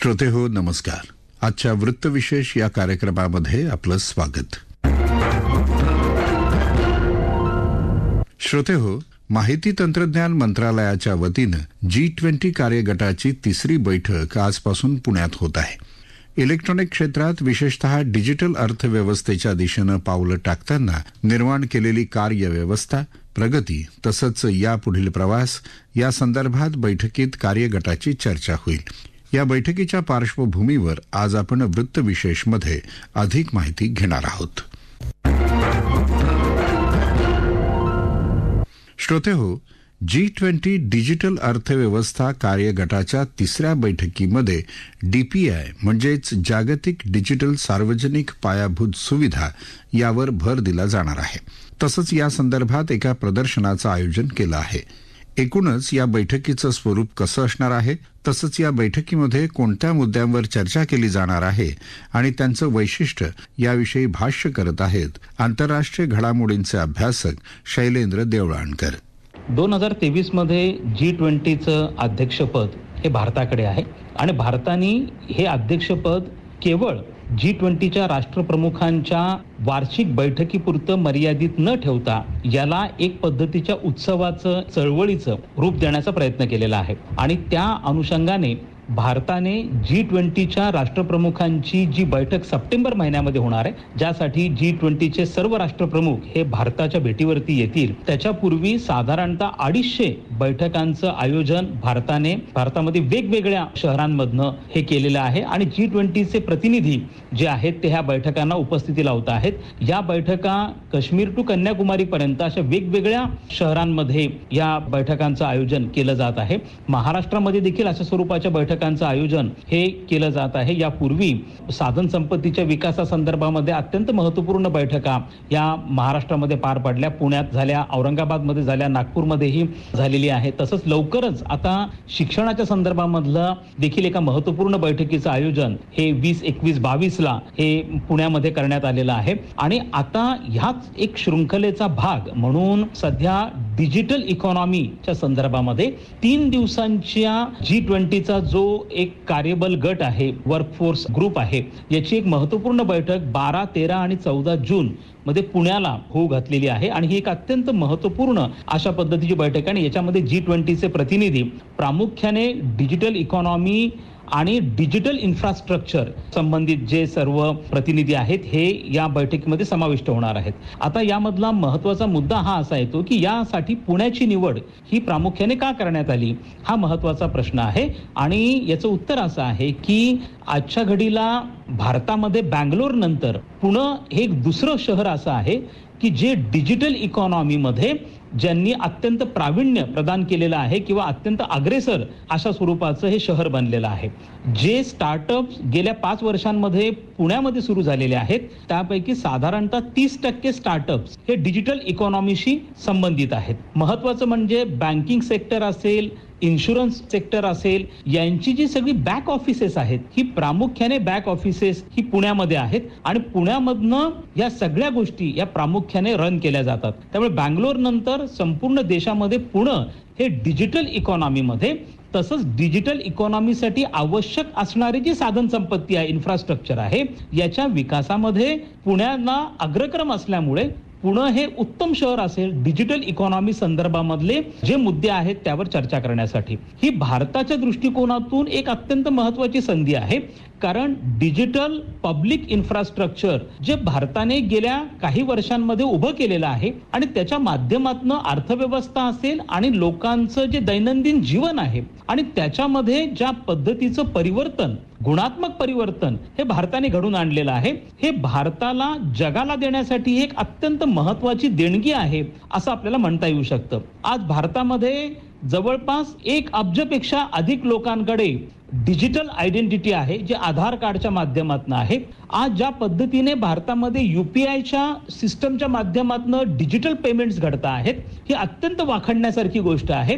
श्रोते हो नमस्कार. आजच्या वृत्तविशेष या कार्यक्रमामध्ये आपलं स्वागत. श्रोते हो, माहिती तंत्रज्ञान मंत्रालयाच्या वतीनं G20 कार्यगटाची तिसरी बैठक आजपासून पुण्यात होत आहे. इलेक्ट्रॉनिक क्षेत्रात विशेषतः डिजिटल अर्थव्यवस्थेच्या दिशेनं पावलं टाकताना निर्माण केलेली कार्यव्यवस्था, प्रगती तसंच यापुढील प्रवास या संदर्भात बैठकीत कार्यगटाची चर्चा होईल. या बैठकीच्या पार्श्वभूमीवर आज आपण वृत्तविशेषमध्ये अधिक माहिती घेणार आहोत. श्रोते हो, G20 डिजिटल अर्थव्यवस्था कार्यगटाच्या तिसऱ्या बैठकीमध्ये DPI म्हणजेच जागतिक डिजिटल सार्वजनिक पायाभूत सुविधा यावर भर दिला जाणार आहे. तसंच या संदर्भात एका प्रदर्शनाचं आयोजन केलं आहे. एकूणच या बैठकीचं स्वरूप कसं असणार आहे, तसंच या बैठकीमध्ये कोणत्या मुद्द्यांवर चर्चा केली जाणार आहे आणि त्यांचं वैशिष्ट्य याविषयी भाष्य करत आहेत आंतरराष्ट्रीय घडामोडींचे अभ्यासक शैलेंद्र देवळाणकर. 2023 मध्ये G20चं अध्यक्षपद हे भारताकडे आहे आणि भारताने हे अध्यक्षपद केवळ G20च्या राष्ट्रप्रमुखांच्या वार्षिक बैठकीपुरतं मर्यादित न ठेवता याला एक पद्धतीच्या उत्सवाचं, चळवळीचं रूप देण्याचा प्रयत्न केलेला आहे. आणि त्या अनुषंगाने भारताने G20च्या राष्ट्रप्रमुखांची जी बैठक सप्टेंबर महिन्यामध्ये होणार आहे, ज्यासाठी G20चे सर्व राष्ट्रप्रमुख हे भारताच्या भेटीवरती येतील, त्याच्यापूर्वी साधारणतः 250 बैठकांचं आयोजन भारतामध्ये वेगवेगळ्या शहरांमधनं हे केलेलं आहे. आणि G20चे प्रतिनिधी जे आहेत ते ह्या बैठकांना उपस्थिती लावत आहेत. या बैठका काश्मीर टू कन्याकुमारी पर्यंत अशा वेगवेगळ्या शहरांमध्ये या बैठकांचं आयोजन केलं जात आहे. महाराष्ट्रामध्ये देखील अशा स्वरूपाच्या बैठकांचं आयोजन हे केलं जात आहे. यापूर्वी साधन संपत्तीच्या विकासासंदर्भामध्ये अत्यंत महत्त्वपूर्ण बैठका या महाराष्ट्रामध्ये पार पडल्या. पुण्यात झाल्या, औरंगाबादमध्ये झाल्या, नागपूरमध्येही झालेली आहे. तसंच लवकरच आता शिक्षणाच्या संदर्भामधलं देखील एका महत्त्वपूर्ण बैठकीचं आयोजन हे 20, 21, 22 ला हे पुण्यामध्ये करण्यात आलेलं आहे. आणि आता ह्याच एक शृंखलेचा भाग म्हणून सध्या डिजिटल इकॉनॉमीच्या संदर्भामध्ये 3 दिवसांच्या G20चा जो एक कार्यबल गट आहे, वर्कफोर्स ग्रुप आहे, याची एक महत्त्वपूर्ण बैठक 12, 13 आणि 14 जून मध्ये पुण्याला होऊ घातलेली आहे. आणि ही एक अत्यंत महत्त्वपूर्ण अशा पद्धतीची बैठक आहे. आणि याच्यामध्ये G20चे प्रतिनिधी प्रामुख्याने डिजिटल इकॉनॉमी आणि डिजिटल इन्फ्रास्ट्रक्चर संबंधित जे सर्व प्रतिनिधी आहेत हे या बैठकीमध्ये समाविष्ट होणार आहेत. आता यामधला महत्त्वाचा मुद्दा हा असा येतो की यासाठी पुण्याची निवड ही प्रामुख्याने का करण्यात आली, हा महत्त्वाचा प्रश्न आहे. आणि याचं उत्तर असं आहे की आजच्या घडीला भारतामध्ये बँगलोर नंतर पुणे हे एक दुसरं शहर असं आहे की जे डिजिटल इकॉनॉमीमध्ये ज्यांनी अत्यंत प्रावीण्य प्रदान केलेलं आहे किंवा अत्यंत अग्रेसर अशा स्वरूपाचं हे शहर बनलेलं आहे. जे स्टार्टअप्स गेल्या 5 वर्षांमध्ये पुण्यामध्ये सुरू झालेले आहेत त्यापैकी साधारणतः 30% स्टार्टअप्स हे डिजिटल इकॉनॉमीशी संबंधित आहेत. महत्त्वाचं म्हणजे बँकिंग सेक्टर असेल, इन्शुरन्स सेक्टर असेल, यांची जी सगळी बॅक ऑफिसेस आहेत ही प्रामुख्याने बॅक ऑफिसेस ही पुण्यामध्ये आहेत. आणि पुण्यामधनं या सगळ्या गोष्टी या प्रामुख्याने रन केल्या जातात. त्यामुळे बँगलोर नंतर संपूर्ण देशामध्ये पुणे हे डिजिटल इकॉनॉमीमध्ये, तसंच डिजिटल इकॉनॉमीसाठी आवश्यक असणारी जी साधन संपत्ती आहे, इन्फ्रास्ट्रक्चर आहे, याच्या विकासामध्ये पुण्याला अग्रक्रम असल्यामुळे पुणे हे उत्तम शहर असेल डिजिटल इकॉनॉमी संदर्भामधले जे मुद्दे आहेत त्यावर चर्चा करण्यासाठी. ही भारताच्या दृष्टिकोनातून एक अत्यंत महत्त्वाची संधी आहे. कारण डिजिटल पब्लिक इन्फ्रास्ट्रक्चर जे भारताने गेल्या काही वर्षांमध्ये उभं केलेलं आहे आणि त्याच्या माध्यमातून अर्थव्यवस्था असेल आणि लोकांचं जे दैनंदिन जीवन आहे आणि त्याच्यामध्ये ज्या पद्धतीचं परिवर्तन, गुणात्मक परिवर्तन हे भारताने घडून आणलेलं आहे, हे भारताला जगाला देण्यासाठी एक अत्यंत महत्त्वाची देणगी आहे असं आपल्याला म्हणता येऊ शकतं. आज भारतामध्ये जवळपास 1 अब्जपेक्षा अधिक लोकांकडे डिजिटल आयडेंटिटी आहे, जे आधार कार्डच्या माध्यमातून आहे. आज ज्या पद्धतीने भारतामध्ये UPIच्या सिस्टमच्या माध्यमातून डिजिटल पेमेंट्स घडत आहेत ही अत्यंत वाखाणण्यासारखी गोष्ट आहे.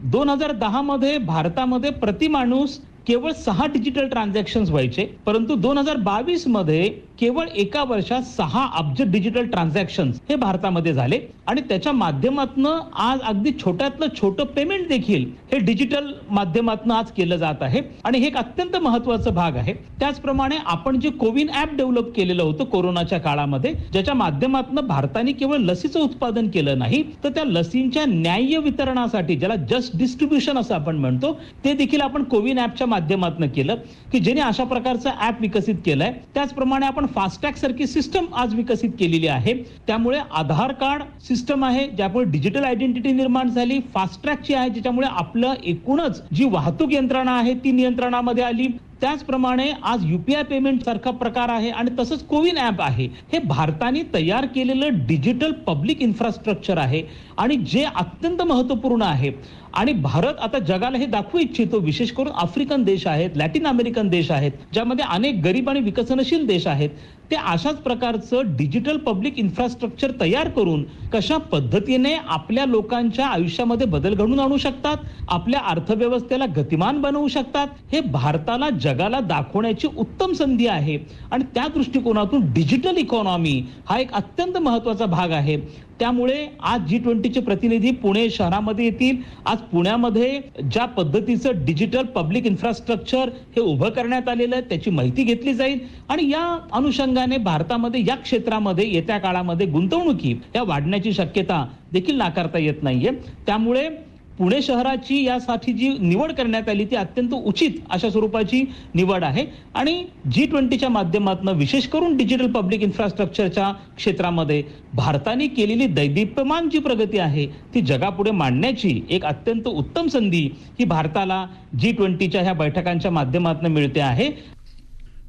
2010 मध्ये भारतामध्ये प्रति माणूस केवळ 6 डिजिटल ट्रान्झॅक्शन्स व्हायचे, परंतु 2022 मध्ये केवळ एका वर्षात 6 अब्ज डिजिटल ट्रान्झॅक्शन हे भारतामध्ये झाले आणि त्याच्या माध्यमातून आज अगदी छोट्यातलं छोटं पेमेंट देखील हे डिजिटल माध्यमातून आज केलं जात आहे आणि हे एक अत्यंत महत्वाचा भाग आहे. त्याचप्रमाणे आपण जे कोविन ऍप डेव्हलप केलेलं होतं कोरोनाच्या काळामध्ये, ज्याच्या माध्यमातून भारताने केवळ लसीचं उत्पादन केलं नाही तर त्या लसींच्या न्याय्य वितरणासाठी, ज्याला जस्ट डिस्ट्रीब्युशन असं आपण म्हणतो, ते देखील आपण कोविन ऍपच्या माध्यमातून केलं की ज्याने अशा प्रकारचं ऍप विकसित केलंय. त्याचप्रमाणे आपण फास्टॅग सारखी सिस्टम आज विकसित केलेली आहे. त्यामुळे आधार कार्ड सिस्टम आहे ज्यामुळे डिजिटल आयडेंटिटी निर्माण झाली, फास्टॅगची आहे ज्याच्यामुळे आपलं एकूणच जी वाहतूक यंत्रणा आहे ती नियंत्रणामध्ये आली. त्याचप्रमाणे आज UPI पेमेंट सारखा प्रकार आहे आणि तसंच कोविन ऍप आहे. हे भारताने तयार केलेलं डिजिटल पब्लिक इन्फ्रास्ट्रक्चर आहे आणि जे अत्यंत महत्वपूर्ण आहे. आणि भारत आता जगाला हे दाखवू इच्छितो, विशेष करून आफ्रिकन देश आहेत, लॅटिन अमेरिकन देश आहेत, ज्यामध्ये अनेक गरीब आणि विकसनशील देश आहेत, ते अशाच प्रकारचं डिजिटल पब्लिक इन्फ्रास्ट्रक्चर तयार करून कशा पद्धतीने आपल्या लोकांच्या आयुष्यामध्ये बदल घडवून आणू शकतात, आपल्या अर्थव्यवस्थेला गतिमान बनवू शकतात, हे भारताला जगाला दाखवण्याची उत्तम संधी आहे. आणि त्या दृष्टिकोनातून डिजिटल इकॉनॉमी हा एक अत्यंत महत्वाचा भाग आहे. त्यामुळे आज G20चे प्रतिनिधी पुणे शहरामध्ये येतील. आज पुण्यामध्ये ज्या पद्धतीचं डिजिटल पब्लिक इन्फ्रास्ट्रक्चर हे उभं करण्यात आलेलं आहे त्याची माहिती घेतली जाईल आणि या अनुषंगाने भारतामध्ये या क्षेत्रामध्ये येत्या काळामध्ये गुंतवणुकी या वाढण्याची शक्यता देखील नाकारता येत नाहीये. त्यामुळे पुणे शहराची यासाठी जी निवड करण्यात आली ती अत्यंत उचित अशा स्वरूपाची निवड आहे आणि G20च्या माध्यमातून विशेष करून डिजिटल पब्लिक इन्फ्रास्ट्रक्चरच्या क्षेत्रामध्ये भारताने केलेली दैदिप्यमान जी प्रगती आहे ती जगापुढे मांडण्याची एक अत्यंत उत्तम संधी ही भारताला G20च्या ह्या बैठकांच्या माध्यमातून मिळते आहे.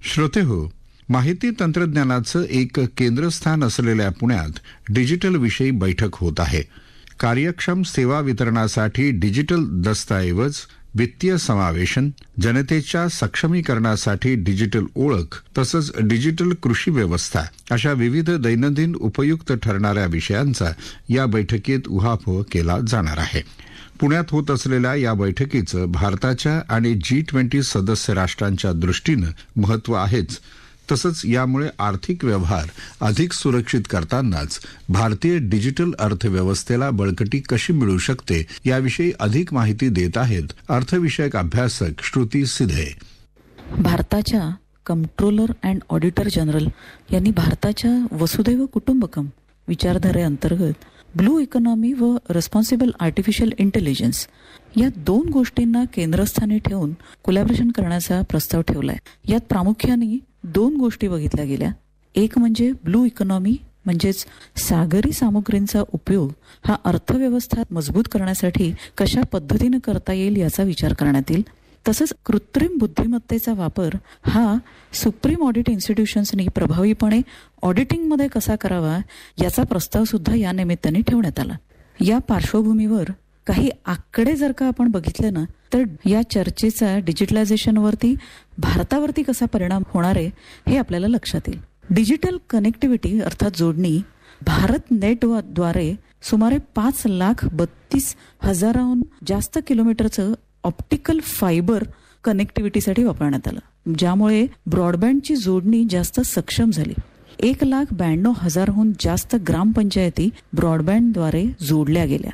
श्रोतेहो, माहिती तंत्रज्ञानाचं एक केंद्रस्थान असलेल्या पुण्यात डिजिटल विषयी बैठक होत आहे. कार्यक्षम सेवा वितरणासाठी डिजिटल दस्तऐवज, वित्तीय समावेशन, जनतेच्या सक्षमीकरणासाठी डिजिटल ओळख तसंच डिजिटल कृषी व्यवस्था अशा विविध दैनंदिन उपयुक्त ठरणाऱ्या विषयांचा या बैठकीत उहापोह केला जाणार आहे. पुण्यात होत असलेल्या या बैठकीचं भारताच्या आणि G20 सदस्य राष्ट्रांच्या दृष्टीनं महत्त्व आहेच. तसंच यामुळे आर्थिक व्यवहार अधिक सुरक्षित करतानाच भारतीय डिजिटल अर्थव्यवस्थेला बळकटी कशी मिळू शकते याविषयी अधिक माहिती देत आहेत अर्थविषयक अभ्यासक श्रुती सिधे. भारताच्या कंट्रोलर अँड ऑडिटर जनरल यांनी भारताच्या वसुदैव कुटुंबकम विचारधारेअंतर्गत ब्लू इकॉनॉमी व रिस्पॉन्सिबल आर्टिफिशियल इंटेलिजन्स या 2 गोष्टींना केंद्रस्थानी ठेवून कोलॅबोरेशन करण्याचा प्रस्ताव ठेवलाय. यात प्रामुख्याने 2 गोष्टी बघितल्या गेल्या. एक म्हणजे ब्लू इकॉनॉमी म्हणजेच सागरी सामुग्रींचा उपयोग हा अर्थव्यवस्था मजबूत करण्यासाठी कशा पद्धतीने करता येईल याचा विचार करण्यात येईल. तसंच कृत्रिम बुद्धिमत्तेचा वापर हा सुप्रीम ऑडिट इन्स्टिट्यूशन्सनी प्रभावीपणे ऑडिटिंगमध्ये कसा करावा याचा प्रस्ताव सुद्धा या निमित्ताने ठेवण्यात आला. या पार्श्वभूमीवर काही आकडे जर का आपण बघितले ना तर या चर्चेचा डिजिटलायझेशनवरती भारतावरती कसा परिणाम होणार आहे हे आपल्याला लक्षात येईल. डिजिटल कनेक्टिव्हिटी अर्थात जोडणी भारत नेटद्वारे सुमारे 5,32,000 जास्त किलोमीटरचं ऑप्टिकल फायबर कनेक्टिव्हिटीसाठी वापरण्यात आलं, ज्यामुळे ब्रॉडबँडची जोडणी जास्त सक्षम झाली. 1,92,000 जास्त ग्रामपंचायती ब्रॉडबँडद्वारे जोडल्या गेल्या.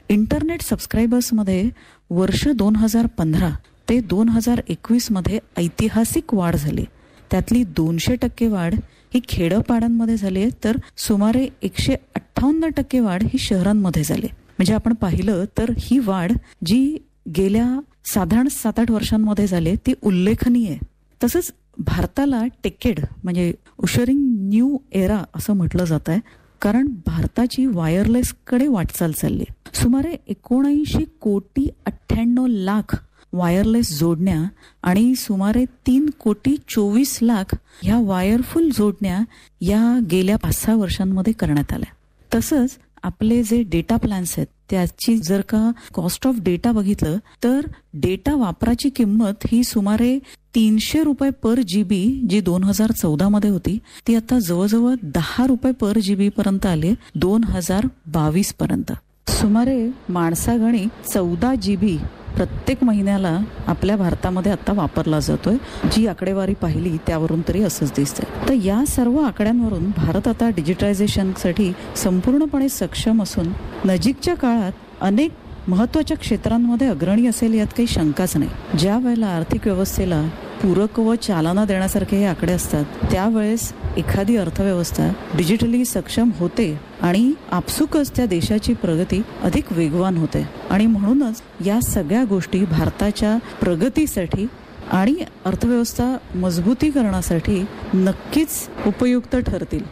इंटरनेट सबस्क्रायबर्समध्ये वर्ष 2015 ते 2021 मध्ये ऐतिहासिक वाढ झाली. त्यातली 200% वाढ ही खेडोपाड्यांमध्ये झाली तर सुमारे 158% वाढ ही शहरांमध्ये झाली. म्हणजे आपण पाहिलं तर ही वाढ जी गेल्या साधारण 7-8 वर्षांमध्ये झाली ती उल्लेखनीय आहे. तसंच भारताला टेकेड म्हणजे उशरिंग न्यू एरा असं म्हटलं जात आहे, कारण भारताची वायरलेसकडे वाटचाल चालली. सुमारे 79,98,00,000 वायरलेस जोडण्या आणि सुमारे 3,24,00,000 ह्या वायरफुल जोडण्या या गेल्या 5-6 वर्षांमध्ये करण्यात आल्या. तसंच आपले जे डेटा प्लॅन्स आहेत त्याची जर का कॉस्ट ऑफ डेटा बघितलं तर डेटा वापराची किंमत ही सुमारे ₹300 पर GB जी 2014 मध्ये होती ती आता जवळजवळ ₹10 पर GB पर्यंत आली 2022 पर्यंत. सुमारे माणसागणिक 14 GB प्रत्येक महिन्याला आपल्या भारतामध्ये आता वापरला जातोय. जी आकडेवारी पाहिली त्यावरून तरी असंच दिसतंय. तर या सर्व आकड्यांवरून भारत आता डिजिटायझेशनसाठी संपूर्णपणे सक्षम असून नजीकच्या काळात अनेक महत्त्वाच्या क्षेत्रांमध्ये अग्रणी असेल यात काही शंकाच नाही. ज्या वेळेला आर्थिक व्यवस्थेला पूरक व चालना देण्यासारखे हे आकडे असतात त्यावेळेस एखादी अर्थव्यवस्था डिजिटली सक्षम होते आणि आपसुकच त्या देशाची प्रगती अधिक वेगवान होते. आणि म्हणूनच या सगळ्या गोष्टी भारताच्या प्रगतीसाठी आणि अर्थव्यवस्था मजबूतीकरणासाठी नक्कीच उपयुक्त ठरतील.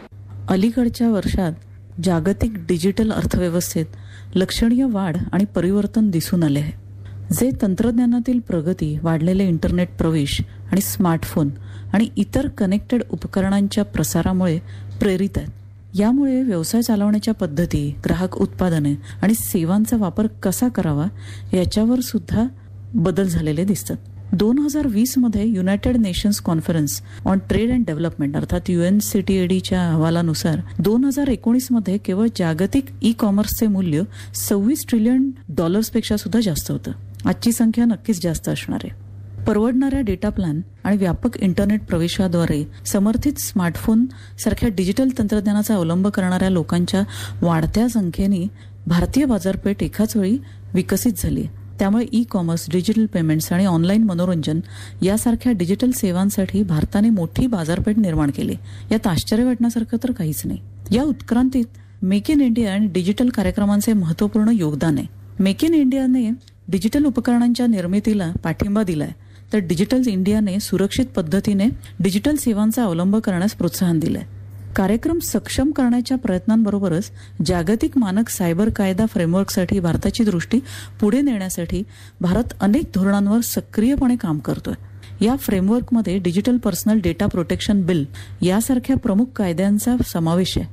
अलीकडच्या वर्षात जागतिक डिजिटल अर्थव्यवस्थेत लक्षणीय वाढ आणि परिवर्तन दिसून आले आहे. जे तंत्रज्ञानातील प्रगती, वाढलेले इंटरनेट प्रवेश आणि स्मार्टफोन आणि इतर कनेक्टेड उपकरणांच्या प्रसारामुळे प्रेरित आहेत. यामुळे व्यवसाय चालवण्याच्या पद्धती, ग्राहक उत्पादने आणि सेवांचा वापर कसा करावा याच्यावर सुद्धा बदल झालेले दिसतात. 2020 मध्ये United nations conference on trade and development अर्थात UNCTADच्या अहवालानुसार 2019 मध्ये केवळ जागतिक ई कॉमर्सचे मूल्य $26 ट्रिलियन पेक्षा सुद्धा जास्त होतं. आजची संख्या नक्कीच जास्त असणार आहे. परवडणाऱ्या डेटा प्लॅन आणि व्यापक इंटरनेट प्रवेशाद्वारे समर्थित स्मार्टफोन सारख्या डिजिटल तंत्रज्ञानाचा अवलंब करणाऱ्या लोकांच्या वाढत्या संख्येने भारतीय बाजारपेठ एकाच वेळी विकसित झाली. त्यामुळे ई कॉमर्स, डिजिटल पेमेंट्स आणि ऑनलाईन मनोरंजन यासारख्या डिजिटल सेवांसाठी भारताने मोठी बाजारपेठ निर्माण केली. यात आश्चर्य वाटण्यासारखं तर काहीच नाही. या उत्क्रांतीत मेक इन इंडिया आणि डिजिटल कार्यक्रमांचे महत्त्वपूर्ण योगदान आहे. मेक इन इंडियाने डिजिटल उपकरणांच्या निर्मितीला पाठिंबा दिलाय तर डिजिटल इंडियाने सुरक्षित पद्धतीने डिजिटल सेवांचा अवलंब करण्यास प्रोत्साहन दिलंय. कार्यक्रम सक्षम करण्याच्या प्रयत्नांबरोबरच जागतिक मानक सायबर कायदा फ्रेमवर्कसाठी भारताची दृष्टी पुढे नेण्यासाठी भारत अनेक धोरणांवर सक्रियपणे काम करतोय. या फ्रेमवर्कमध्ये digital personal data protection bill यासारख्या प्रमुख कायद्यांचा समावेश आहे,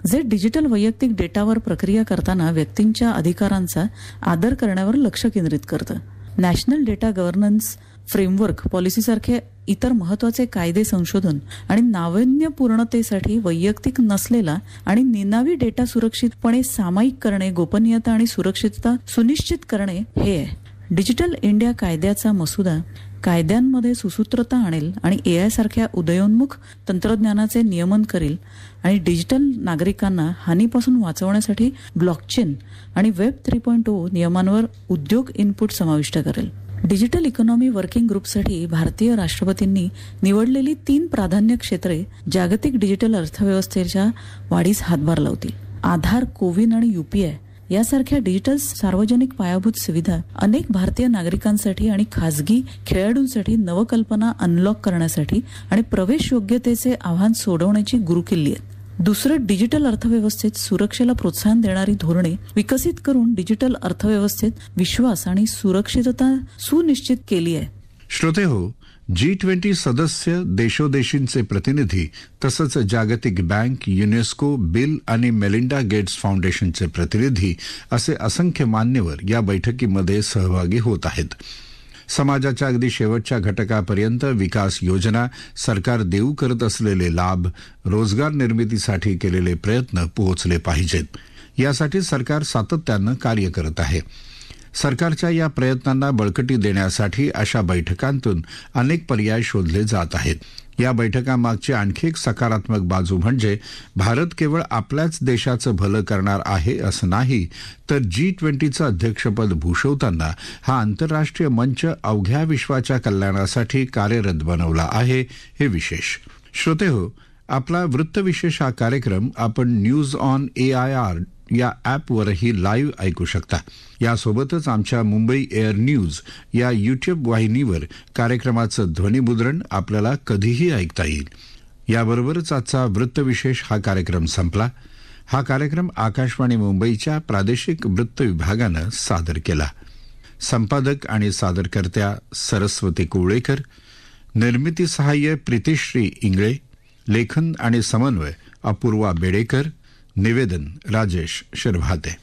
जे डिजिटल वैयक्तिक डेटावर प्रक्रिया करताना व्यक्तींच्या अधिकारांचा आदर करण्यावर लक्ष केंद्रित करतं. नॅशनल डेटा गव्हर्नन्स फ्रेमवर्क पॉलिसीसारखे इतर महत्त्वाचे कायदे संशोधन आणि नाविन्यपूर्णतेसाठी वैयक्तिक नसलेला आणि निनावी डेटा सुरक्षितपणे सामायिक करणे, गोपनीयता आणि सुरक्षितता सुनिश्चित करणे हे आहे. डिजिटल इंडिया कायद्याचा मसुदा कायद्यांमध्ये सुसूत्रता आणेल आणि AI सारख्या उदयोन्मुख तंत्रज्ञानाचे नियमन करेल आणि डिजिटल नागरिकांना हानीपासून वाचवण्यासाठी ब्लॉकचेन आणि वेब 3.0 नियमांवर उद्योग इनपुट समाविष्ट करेल. डिजिटल इकॉनॉमी वर्किंग ग्रुपसाठी भारतीय राष्ट्रपतींनी निवडलेली 3 प्राधान्य क्षेत्रे जागतिक डिजिटल अर्थव्यवस्थेच्या वाढीस हातभार लावतील. आधार, कोविन आणि UPI यासारख्या डिजिटल सार्वजनिक पायाभूत सुविधा अनेक भारतीय नागरिकांसाठी आणि खासगी खेळाडूंसाठी नवकल्पना अनलॉक करण्यासाठी आणि प्रवेश योग्यतेचे आव्हान सोडवण्याची गुरुकिल्ली आहेत. दुसरं, डिजिटल अर्थव्यवस्थेत सुरक्षेला प्रोत्साहन देणारी धोरणे विकसित करून डिजिटल अर्थव्यवस्थेत विश्वास आणि सुरक्षितता सुनिश्चित केली आहे. श्रोतेहो, G20 सदस्य देशोदेशींचे प्रतिनिधी तसंच जागतिक बँक, युनेस्को, बिल आणि मेलिंडा गेट्स फाउंडेशनचे प्रतिनिधी असे असंख्य मान्यवर या बैठकीमध्ये सहभागी होत आहेत. समाजाच्या अगदी शेवटच्या घटकापर्यंत विकास योजना, सरकार देऊ करत असलेले लाभ, रोजगार निर्मितीसाठी केलेले प्रयत्न पोहोचले पाहिजेत. यासाठी सरकार सातत्यानं कार्य करत आहे. सरकारच्या या प्रयत्नांना बळकटी देण्यासाठी अशा बैठकांतून अनेक पर्याय शोधले जात आहेत. या बैठकांमागची आणखी एक सकारात्मक बाजू म्हणजे भारत केवळ आपल्याच देशाचं भलं करणार आहे असं नाही, तर G20चं अध्यक्षपद भूषवताना हा आंतरराष्ट्रीय मंच अवघ्या विश्वाच्या कल्याणासाठी कार्यरत बनवला आहे हे विशेष. श्रोतेहो, आपला वृत्तविशेष हा कार्यक्रम आपण न्यूज ऑन AIR या ॲपवरही लाईव्ह ऐकू शकता. यासोबतच आमच्या मुंबई एअर न्यूज या YouTube वाहिनीवर कार्यक्रमाचं ध्वनिमुद्रण आपल्याला कधीही ऐकता येईल. याबरोबरच आजचा वृत्तविशेष हा कार्यक्रम संपला. हा कार्यक्रम आकाशवाणी मुंबईच्या प्रादेशिक वृत्त विभागानं सादर केला. संपादक आणि सादरकर्त्या सरस्वती कुवळेकर, निर्मिती सहाय्य प्रीतिश्री इंगळे, लेखन आणि समन्वय अपूर्वा बेडेकर, निवेदन राजेश शिरभाते.